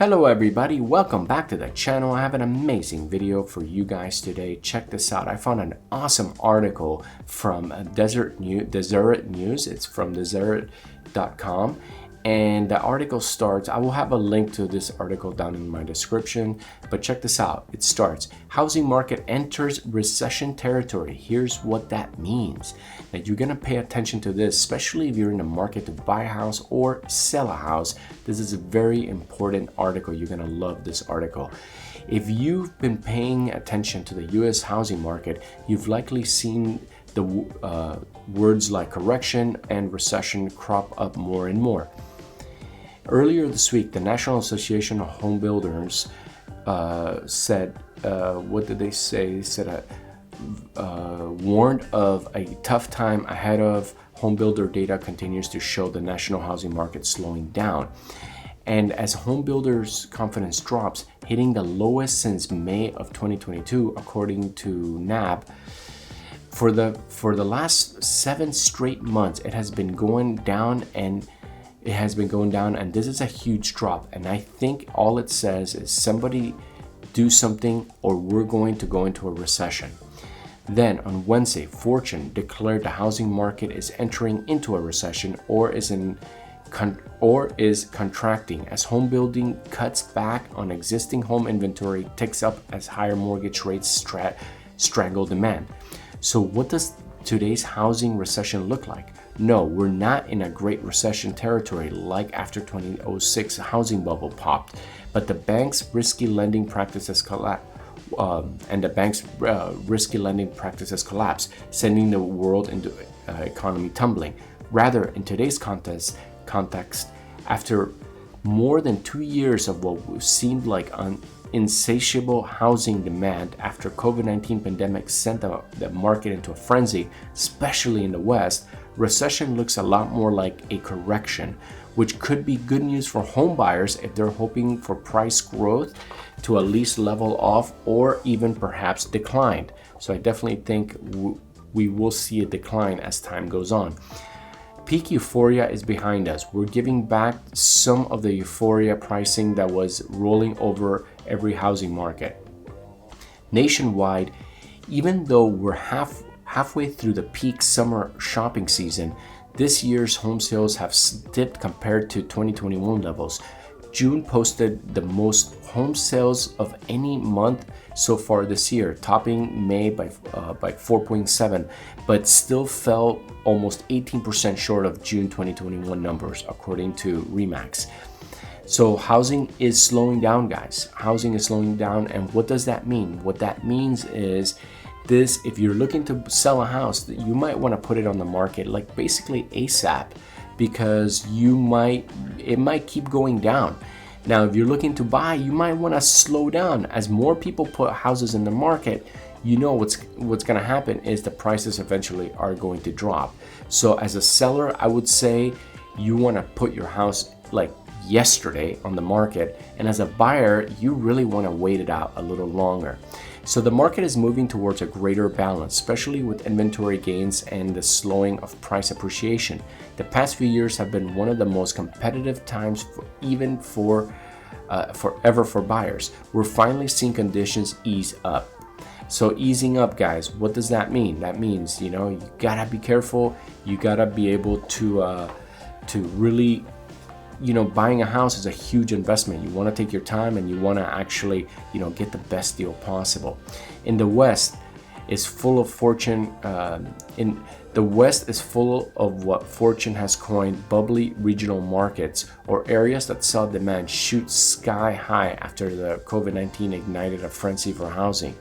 Hello everybody, welcome back to the channel. I have an amazing video for you guys today. Check this out. I found an awesome article from Deseret News. It's from deseret.com. And the article starts, I will have a link to this article down in my description, but check this out. It starts, housing market enters recession territory. Here's what that means. Now you're gonna pay attention to this, especially if you're in the market to buy a house or sell a house. This is a very important article. You're gonna love this article. If you've been paying attention to the US housing market, you've likely seen the words like correction and recession crop up more and more. Earlier this week, the National Association of Home Builders said, what did they say? They said, warned of a tough time ahead of home builder data continues to show the national housing market slowing down. And as home builders' confidence drops, hitting the lowest since May of 2022, according to NAHB, for the last 7 straight months, it has been going down and this is a huge drop. And I think all it says is somebody do something or we're going to go into a recession. Then on Wednesday, Fortune declared the housing market is entering into a recession or is contracting as home building cuts back on existing home inventory, ticks up as higher mortgage rates strangle demand. So what does today's housing recession look like? No, we're not in a great recession territory like after 2006 housing bubble popped, but the bank's risky lending practices collapsed, sending the world into economy tumbling. Rather, in today's context, after more than 2 years of what seemed like insatiable housing demand after COVID-19 pandemic sent the market into a frenzy, especially in the West, recession looks a lot more like a correction, which could be good news for home buyers if they're hoping for price growth to at least level off or even perhaps decline. So I definitely think we will see a decline as time goes on. Peak euphoria is behind us. We're giving back some of the euphoria pricing that was rolling over every housing market. Nationwide, even though we're halfway through the peak summer shopping season, this year's home sales have dipped compared to 2021 levels. June posted the most home sales of any month so far this year, topping May by 4.7, but still fell almost 18% short of June 2021 numbers, according to RE/MAX. So housing is slowing down, guys. Housing is slowing down, and what does that mean? What that means is this: if you're looking to sell a house, you might want to put it on the market like basically ASAP, because it might keep going down. Now, if you're looking to buy, you might want to slow down. As more people put houses in the market, you know what's going to happen is the prices eventually are going to drop. So as a seller, I would say you want to put your house like yesterday on the market, and as a buyer, you really want to wait it out a little longer. So the market is moving towards a greater balance, especially with inventory gains and the slowing of price appreciation. The past few years have been one of the most competitive times forever for buyers. We're finally seeing conditions ease up. So easing up, guys, what does that mean? That means, you gotta be careful. You gotta be able to really, buying a house is a huge investment. You want to take your time and you want to actually, get the best deal possible. In the West is full of what Fortune has coined bubbly regional markets, or areas that saw demand shoot sky high after the COVID-19 ignited a frenzy for housing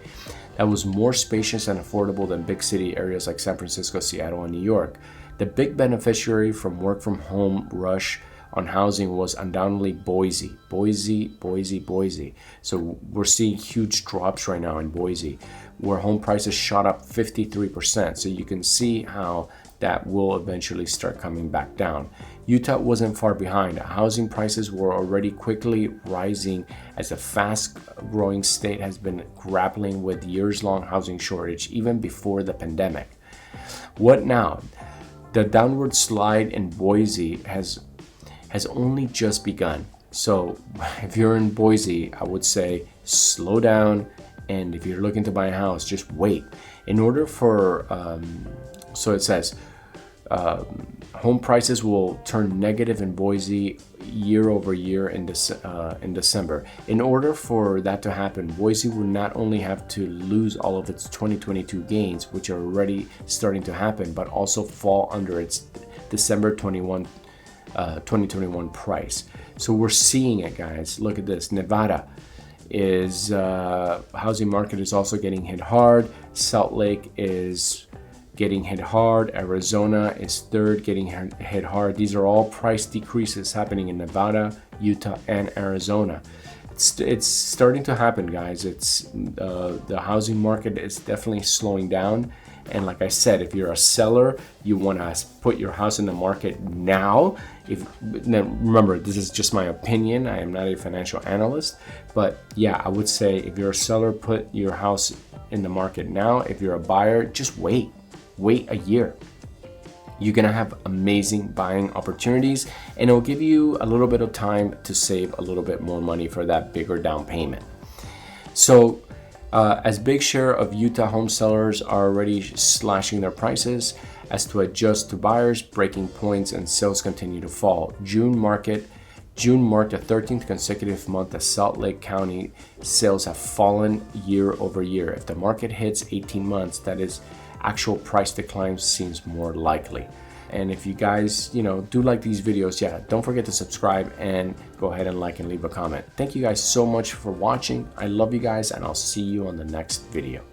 that was more spacious and affordable than big city areas like San Francisco, Seattle, and New York. The big beneficiary from work from home rush on housing was undoubtedly Boise. So we're seeing huge drops right now in Boise, where home prices shot up 53%. So you can see how that will eventually start coming back down. Utah wasn't far behind. Housing prices were already quickly rising as a fast-growing state has been grappling with years-long housing shortage even before the pandemic. What now? The downward slide in Boise has only just begun. So if you're in Boise, I would say slow down, and if you're looking to buy a house, just wait. In order for, so it says, home prices will turn negative in Boise year over year in December. In order for that to happen, Boise will not only have to lose all of its 2022 gains, which are already starting to happen, but also fall under its December 2021 price. So we're seeing it, guys. Look at this. Nevada is housing market is also getting hit hard. Salt Lake is getting hit hard. Arizona is third, getting hit hard. These are all price decreases happening in Nevada, Utah, and Arizona. It's starting to happen, guys. It's the housing market is definitely slowing down. And like I said, if you're a seller, you want to put your house in the market now. Now remember, this is just my opinion. I am not a financial analyst, but yeah, I would say if you're a seller, put your house in the market now. If you're a buyer, just wait a year. You're gonna have amazing buying opportunities, and it'll give you a little bit of time to save a little bit more money for that bigger down payment. So as big share of Utah home sellers are already slashing their prices as to adjust to buyers, breaking points, and sales continue to fall. June marked the 13th consecutive month that Salt Lake County sales have fallen year over year. If the market hits 18 months, that is, actual price decline seems more likely. And if you guys, do like these videos, don't forget to subscribe and go ahead and like and leave a comment. Thank you guys so much for watching. I love you guys, and I'll see you on the next video.